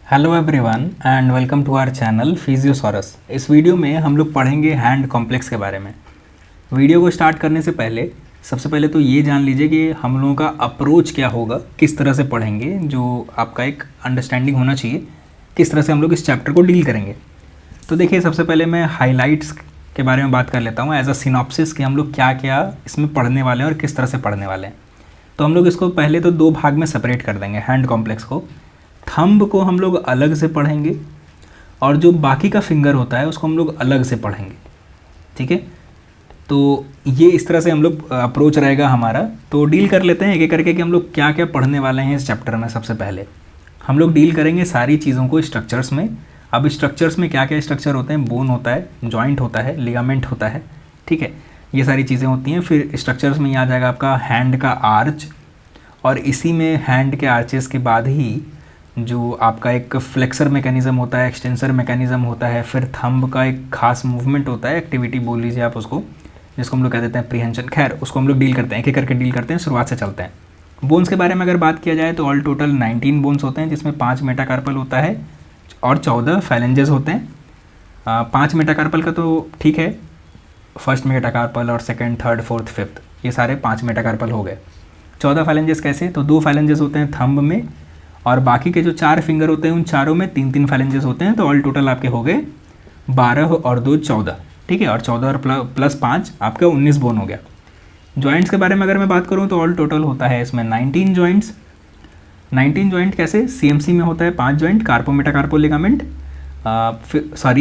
Hello everyone and welcome to our channel Physiosaurus. इस video में हम लोग पढ़ेंगे हैंड कॉम्प्लेक्स के बारे में। वीडियो को स्टार्ट करने से पहले सबसे पहले तो ये जान लीजिए कि हम लोगों का अप्रोच क्या होगा, किस तरह से पढ़ेंगे, जो आपका एक अंडरस्टैंडिंग होना चाहिए किस तरह से हम लोग इस चैप्टर को डील करेंगे। तो देखिए, सबसे पहले मैं हाईलाइट्स के बारे में बात कर लेता हूँ एज अ सिनॉप्सिस कि हम लोग क्या क्या इसमें पढ़ने वाले हैं और किस तरह से पढ़ने वाले हैं। तो हम लोग इसको पहले तो दो भाग में सेपरेट कर देंगे। हैंड कॉम्प्लेक्स को, थंब को हम लोग अलग से पढ़ेंगे और जो बाकी का फिंगर होता है उसको हम लोग अलग से पढ़ेंगे। ठीक है, तो ये इस तरह से हम लोग अप्रोच रहेगा हमारा। तो डील कर लेते हैं एक एक करके कि हम लोग क्या क्या पढ़ने वाले हैं इस चैप्टर में। सबसे पहले हम लोग डील करेंगे सारी चीज़ों को स्ट्रक्चर्स में। अब स्ट्रक्चर्स में क्या क्या स्ट्रक्चर होते हैं, बोन होता है, जॉइंट होता है, लिगामेंट होता है। ठीक है, ये सारी चीज़ें होती हैं। फिर स्ट्रक्चर्स में ये आ जाएगा आपका हैंड का आर्च, और इसी में हैंड के आर्चेस के बाद ही जो आपका एक फ्लेक्सर मैकेनिज़्म होता है, एक्सटेंसर मैकेनिज़्म होता है, फिर थंब का एक खास मूवमेंट होता है, एक्टिविटी बोल लीजिए आप उसको, जिसको हम लोग कह देते हैं प्रीहेंशन। खैर, उसको हम लोग डील करते हैं, एक एक करके डील करते हैं। शुरुआत से चलते हैं। बोन्स के बारे में अगर बात किया जाए तो ऑल टोटल 19 बोन्स होते हैं, जिसमें 5 मेटाकार्पल होता है और 14 फैलेंजेस होते हैं। 5 मेटाकार्पल का तो ठीक है, फर्स्ट मेटाकार्पल और सेकेंड, थर्ड, फोर्थ, फिफ्थ, ये सारे 5 मेटाकार्पल हो गए। 14 फैलेंजेस कैसे, तो 2 फैलेंजेस होते हैं थंब में, और बाकी के जो 4 फिंगर होते हैं उन चारों में 3-3 फैलेंजेस होते हैं। तो ऑल टोटल आपके हो गए 12 और 2 14। ठीक है, और 14 और प्लस 5 आपका 19 बोन हो गया। जॉइंट्स के बारे में अगर मैं बात करूं तो ऑल टोटल होता है इसमें 19 जॉइंट्स। 19 जॉइंट कैसे, सीएमसी में होता है 5 जॉइंट, कार्पो मेटाकार्पो लिगामेंट,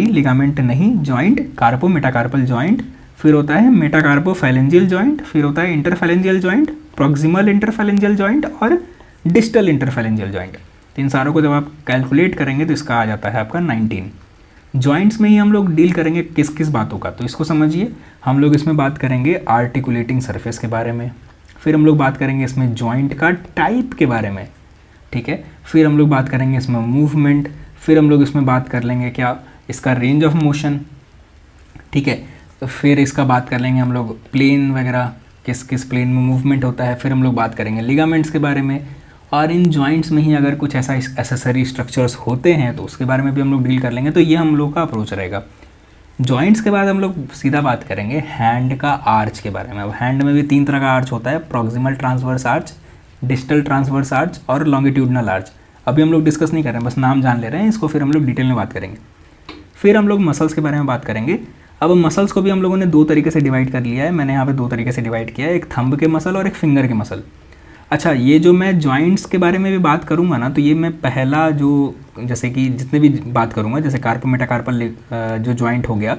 लिगामेंट नहीं, जॉइंट, कार्पो मेटाकार्पल जॉइंट, फिर होता है मेटाकार्पो फैलेंजियल जॉइंट, फिर होता है इंटरफैलेंजियल जॉइंट, प्रॉक्सिमल इंटरफैलेंजियल जॉइंट और डिस्टल इंटरफैलेंजियल जॉइंट। इन सारों को जब आप कैलकुलेट करेंगे तो इसका आ जाता है आपका 19। जॉइंट्स में ही हम लोग डील करेंगे किस किस बातों का, तो इसको समझिए। हम लोग इसमें बात करेंगे आर्टिकुलेटिंग सरफेस के बारे में, फिर हम लोग बात करेंगे इसमें जॉइंट का टाइप के बारे में। ठीक है, फिर हम लोग बात करेंगे इसमें मूवमेंट, फिर हम लोग इसमें बात कर लेंगे क्या, इसका रेंज ऑफ मोशन। ठीक है, फिर इसका बात कर लेंगे हम लोग प्लेन वगैरह, किस किस प्लेन में मूवमेंट होता है। फिर हम लोग बात करेंगे लिगामेंट्स के बारे में, और इन जॉइंट्स में ही अगर कुछ ऐसा एसेसरी स्ट्रक्चर्स होते हैं तो उसके बारे में भी हम लोग डील कर लेंगे। तो ये हम लोग का अप्रोच रहेगा। जॉइंट्स के बाद हम लोग सीधा बात करेंगे हैंड का आर्च के बारे में। अब हैंड में भी 3 तरह का आर्च होता है, proximal transverse arch, distal transverse arch और लॉन्गिट्यूडनल आर्च। अभी हम लोग डिस्कस नहीं कर रहे हैं, बस नाम जान ले रहे हैं, इसको फिर हम लोग डिटेल में बात करेंगे। फिर हम लोग मसल्स के बारे में बात करेंगे। अब मसल्स को भी हम लोगों ने 2 तरीके से डिवाइड कर लिया है, मैंने यहाँ पे 2 तरीके से डिवाइड किया है, एक थंब के मसल और एक फिंगर के मसल। अच्छा, ये जो मैं जॉइंट्स के बारे में भी बात करूँगा ना, तो ये मैं पहला जो, जैसे कि जितने भी बात करूँगा, जैसे कार्पो मेटाकार्पल जो जॉइंट हो गया,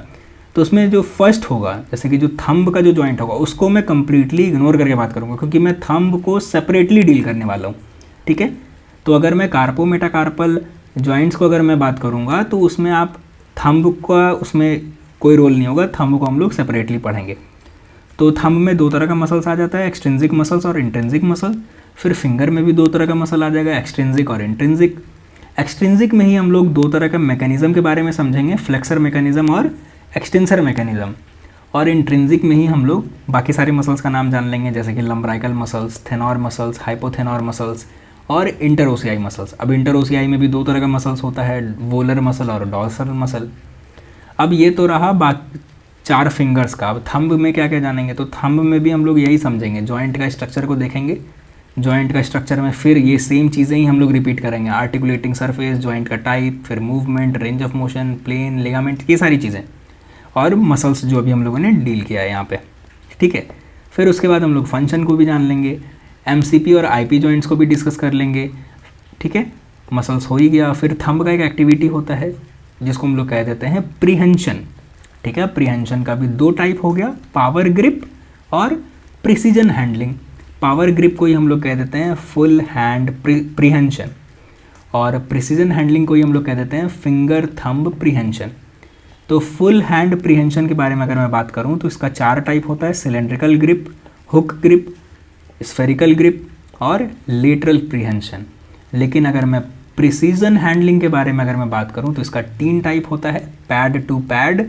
तो उसमें जो फर्स्ट होगा, जैसे कि जो थंब का जो जॉइंट होगा, उसको मैं कंप्लीटली इग्नोर करके बात करूँगा, क्योंकि मैं थंब को सेपरेटली डील करने वाला हूँ। ठीक है, तो अगर मैं कार्पो मेटाकार्पल जॉइंट्स को अगर मैं बात करूँगा तो उसमें आप थंब का उसमें कोई रोल नहीं होगा, थंब को हम लोग सेपरेटली पढ़ेंगे। तो थंब में 2 तरह का मसल्स आ जाता है, एक्सट्रिंसिक मसल्स और इंट्रिंसिक मसल। फिर फिंगर में भी 2 तरह का मसल आ जाएगा, एक्सट्रिंसिक और इंट्रिंसिक। एक्सट्रिंसिक में ही हम लोग 2 तरह के मैकेनिज्म के बारे में समझेंगे, फ्लेक्सर मैकेनिज्म और एक्सटेंसर मैकेनिज्म। और इंट्रिंसिक में ही हम लोग बाकी सारे मसल्स का नाम जान लेंगे, जैसे कि लम्ब्राइकल मसल्स, थेनोर मसल्स, हाइपोथेनोर मसल्स और इंटरओसियाई मसल्स। अब इंटरओसियाई में भी 2 तरह का मसल्स होता है, वोलर मसल और डॉर्सल मसल। अब ये तो रहा 4 फिंगर्स का। अब थंब में क्या क्या जानेंगे, तो थंब में भी हम लोग यही समझेंगे, जॉइंट का स्ट्रक्चर को देखेंगे। जॉइंट का स्ट्रक्चर में फिर ये सेम चीज़ें ही हम लोग रिपीट करेंगे, आर्टिकुलेटिंग सरफेस, जॉइंट का टाइप, फिर movement, range of motion, plane, ligament, ये सारी चीज़ें, और मसल्स जो अभी हम लोगों ने डील किया है यहाँ पे। ठीक है, फिर उसके बाद हम लोग फंक्शन को भी जान लेंगे, एमसीपी और आईपी जॉइंट्स को भी डिस्कस कर लेंगे। ठीक है, मसल्स हो ही गया। फिर थंब का एक एक्टिविटी होता है जिसको हम लोग कह देते हैं प्रीहेंशन। ठीक है, प्रीहेंशन का भी 2 टाइप हो गया, पावर ग्रिप और प्रिसीजन हैंडलिंग। पावर ग्रिप को ही हम लोग कह देते हैं फुल हैंड प्रीहेंशन, और प्रिसीजन हैंडलिंग को ही हम लोग कह देते हैं फिंगर थंब प्रीहेंशन। तो फुल हैंड प्रीहेंशन के बारे में अगर मैं बात करूं तो इसका 4 टाइप होता है, cylindrical grip, hook grip, spherical grip और लेटरल प्रीहेंशन। लेकिन अगर मैं प्रिसीजन हैंडलिंग के बारे में अगर मैं बात करूं तो इसका 3 टाइप होता है, pad to pad,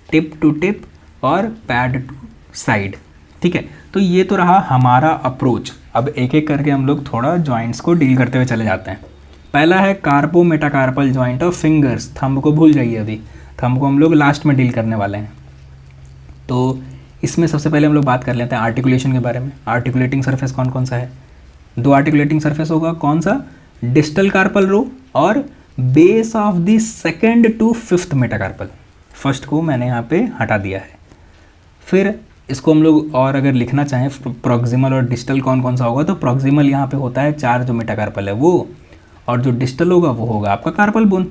tip to tip और पैड टू साइड। ठीक है, तो ये तो रहा हमारा अप्रोच। अब एक एक करके हम लोग थोड़ा जॉइंट्स को डील करते हुए चले जाते हैं। पहला है carpometacarpal joint of fingers, thumb को भूल जाइए, अभी थंब को हम लोग लास्ट में डील करने वाले हैं। तो इसमें सबसे पहले हम लोग बात कर लेते हैं आर्टिकुलेशन के बारे में। आर्टिकुलेटिंग सरफेस कौन कौन सा है? 2 आर्टिकुलेटिंग सरफेस होगा, कौन सा? डिस्टल कार्पल रो और base of the 2nd to 5th metacarpal. First को मैंने यहाँ पे हटा दिया है। फिर इसको हम लोग और अगर लिखना चाहें प्रॉक्सिमल और डिस्टल कौन कौन सा होगा, तो प्रॉक्सिमल यहाँ पे होता है 4 जो मेटाकार्पल है वो, और जो डिस्टल होगा वो होगा आपका कार्पल बोन।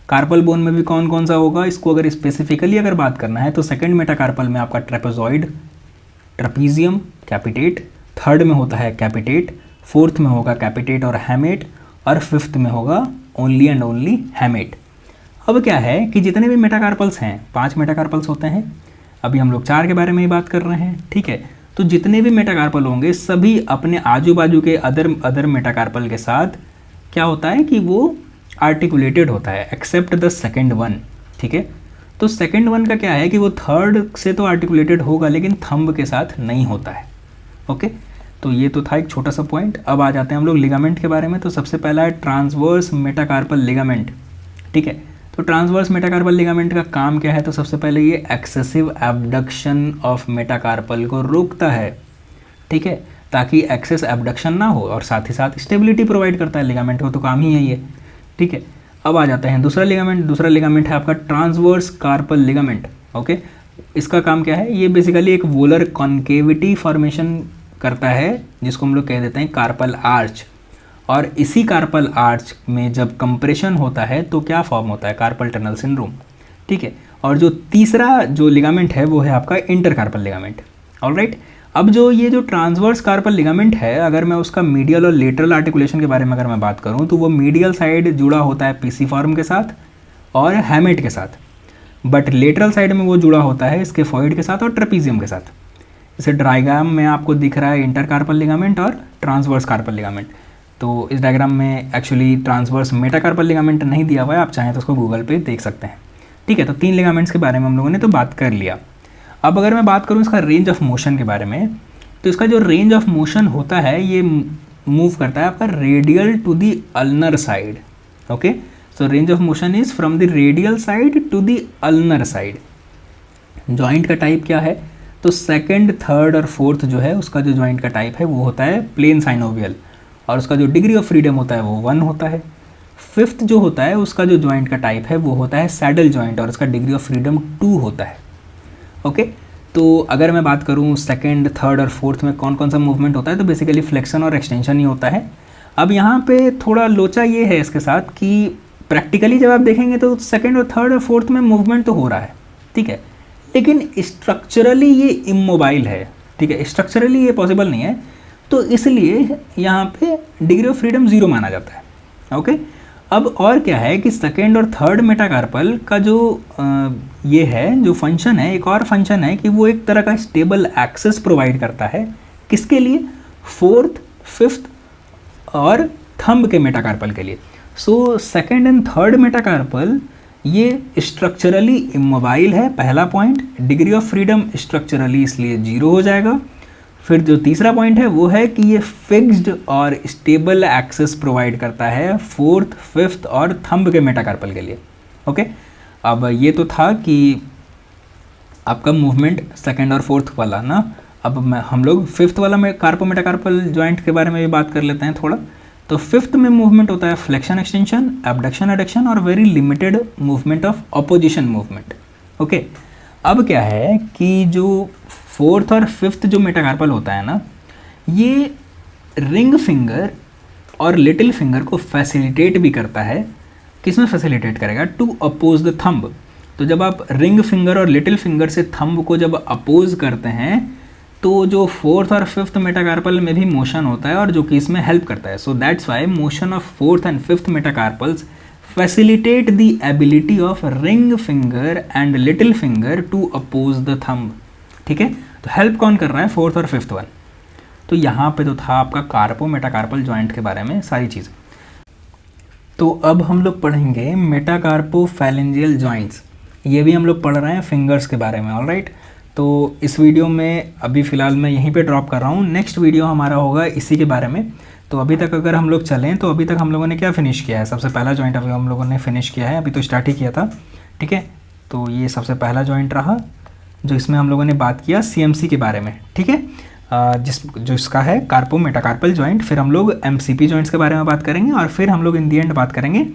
कार्पल बोन में भी कौन कौन सा होगा, इसको अगर स्पेसिफिकली अगर बात करना है तो 2nd मेटाकार्पल में आपका ट्रेपेजॉइड, ट्रपीजियम, कैपिटेट, 3rd में होता है कैपिटेट, 4th में होगा कैपिटेट और हैमेट, और 5th में होगा ओनली एंड ओनली हैमेट। अब क्या है कि जितने भी मेटाकार्पल्स हैं, 5 मेटाकार्पल्स होते हैं, अभी हम लोग 4 के बारे में ही बात कर रहे हैं, ठीक है। तो जितने भी मेटाकार्पल होंगे सभी अपने आजू बाजू के अदर मेटाकार्पल के साथ क्या होता है कि वो आर्टिकुलेटेड होता है, एक्सेप्ट द 2nd वन, ठीक है। तो 2nd वन का क्या है कि वो 3rd से तो आर्टिकुलेटेड होगा लेकिन थंब के साथ नहीं होता है, ओके। तो ये तो था एक छोटा सा पॉइंट। अब आ जाते हैं हम लोग लिगामेंट के बारे में। तो सबसे पहला है ट्रांसवर्स मेटाकार्पल लिगामेंट, ठीक है। तो ट्रांसवर्स मेटाकार्पल लिगामेंट का काम क्या है, तो सबसे पहले ये एक्सेसिव एब्डक्शन ऑफ मेटाकार्पल को रोकता है, ठीक है, ताकि एक्सेस एब्डक्शन ना हो, और साथ ही साथ स्टेबिलिटी प्रोवाइड करता है। लिगामेंट को तो काम ही यही है, ठीक है। अब आ जाते हैं दूसरा लिगामेंट। दूसरा लिगामेंट है आपका ट्रांसवर्स कार्पल लिगामेंट, ओके। इसका काम क्या है, ये बेसिकली एक वोलर कॉन्केविटी फॉर्मेशन करता है जिसको हम लोग कह देते हैं कार्पल आर्च, और इसी कार्पल आर्च में जब कंप्रेशन होता है तो क्या फॉर्म होता है, कार्पल टनल सिंड्रोम, ठीक है। और जो तीसरा जो लिगामेंट है वो है आपका इंटरकार्पल लिगामेंट, ऑलराइट। अब ये जो ट्रांसवर्स कार्पल लिगामेंट है, अगर मैं उसका मीडियल और लेटरल आर्टिकुलेशन के बारे में अगर मैं बात करूं तो वो मीडियल साइड जुड़ा होता है पीसीफॉर्म के साथ और हैमेट के साथ, बट लेटरल साइड में वो जुड़ा होता है स्केफॉइड के साथ और ट्रेपीजियम के साथ। इसे डायग्राम में आपको दिख रहा है इंटरकार्पल लिगामेंट और ट्रांसवर्स कार्पल लिगामेंट। तो इस डायग्राम में एक्चुअली ट्रांसवर्स मेटाकार्पल लिगामेंट नहीं दिया हुआ है, आप चाहें तो उसको गूगल पे देख सकते हैं, ठीक है। तो 3 लिगामेंट्स के बारे में हम लोगों ने तो बात कर लिया। अब अगर मैं बात करूँ इसका रेंज ऑफ मोशन के बारे में, तो इसका जो रेंज ऑफ मोशन होता है ये मूव करता है आपका radial to the ulnar side, okay. So range of motion is from the radial side to the ulnar side. Joint का टाइप क्या है, तो 2nd, 3rd और 4th जो है उसका जो जॉइंट का टाइप है वो होता है प्लेन साइनोवियल, और उसका जो डिग्री ऑफ फ्रीडम होता है वो 1 होता है। 5th जो होता है उसका जो जॉइंट का टाइप है वो होता है सैडल जॉइंट, और उसका डिग्री ऑफ फ्रीडम 2 होता है, ओके। तो अगर मैं बात करूँ 2nd, 3rd और 4th में कौन कौन सा मूवमेंट होता है, तो बेसिकली फ्लेक्शन और एक्सटेंशन ही होता है। अब यहाँ पे थोड़ा लोचा ये है इसके साथ कि प्रैक्टिकली जब आप देखेंगे तो 2nd और 3rd और 4th में मूवमेंट तो हो रहा है, ठीक है, लेकिन स्ट्रक्चरली ये इमोबाइल है, ठीक है, स्ट्रक्चरली ये पॉसिबल नहीं है, तो इसलिए यहाँ पे डिग्री ऑफ फ्रीडम 0 माना जाता है, ओके। अब और क्या है कि 2nd और 3rd मेटाकार्पल का जो ये है जो फंक्शन है, एक और फंक्शन है कि वो एक तरह का स्टेबल एक्सेस प्रोवाइड करता है, किसके लिए, 4th, 5th और थंब के मेटाकार्पल के लिए। सो 2nd एंड 3rd मेटाकार्पल ये स्ट्रक्चरली इमोबाइल है, पहला point. Degree of freedom structurally इसलिए 0 हो जाएगा। फिर जो तीसरा पॉइंट है वो है कि ये फिक्स्ड और स्टेबल एक्सेस प्रोवाइड करता है 4th, 5th और थंब के मेटाकार्पल के लिए, ओके। अब ये तो था कि आपका मूवमेंट 2nd और 4th वाला ना। अब हम लोग 5th वाला में कार्पो मेटाकार्पल जॉइंट के बारे में भी बात कर लेते हैं थोड़ा। तो 5th में मूवमेंट होता है फ्लेक्शन एक्सटेंशन, एबडक्शन एडक्शन और very limited movement of opposition movement, okay. अब क्या है कि जो 4th और 5th जो मेटाकार्पल होता है ना, ये रिंग फिंगर और लिटिल फिंगर को फैसिलिटेट भी करता है। किस में फैसिलिटेट करेगा, टू अपोज द थंब। तो जब आप रिंग फिंगर और लिटिल फिंगर से थंब को जब अपोज करते हैं तो जो 4th और 5th मेटाकार्पल में भी मोशन होता है और जो कि इसमें हेल्प करता है। So that's why motion of 4th and 5th metacarpals facilitate the ability of ring finger and little finger to oppose the thumb, ठीक है। तो हेल्प कौन कर रहा है, 4th और 5th वन। तो यहाँ पे तो था आपका कार्पो मेटाकार्पल जॉइंट के बारे में सारी चीज़ें। तो अब हम लोग पढ़ेंगे मेटाकार्पो फैलेंजियल जॉइंट्स। ये भी हम लोग पढ़ रहे हैं फिंगर्स के बारे में, ऑलराइट। तो इस वीडियो में अभी फ़िलहाल मैं यहीं पे ड्रॉप कर रहा हूँ। नेक्स्ट वीडियो हमारा होगा इसी के बारे में। तो अभी तक अगर हम लोग चलें तो अभी तक हम लोगों ने क्या फ़िनिश किया है, सबसे पहला जॉइंट अभी हम लोगों ने फ़िनिश किया है, अभी तो स्टार्ट ही किया था, ठीक है। तो ये सबसे पहला जॉइंट रहा जो इसमें हम लोगों ने बात किया CMC के बारे में, ठीक है, जो इसका है कार्पो मेटाकार्पल जॉइंट। फिर हम लोग MCP जॉइंट्स के बारे में बात करेंगे और फिर हम लोग इन दी एंड बात करेंगे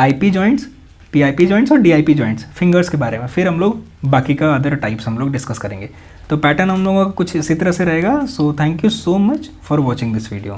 IP जॉइंट्स, PIP जॉइंट्स और DIP जॉइंट्स, फिंगर्स के बारे में। फिर हम लोग बाकी का अदर टाइप्स हम लोग डिस्कस करेंगे। तो पैटर्न हम लोगों का कुछ इसी तरह से रहेगा। So thank you so much for watching this video.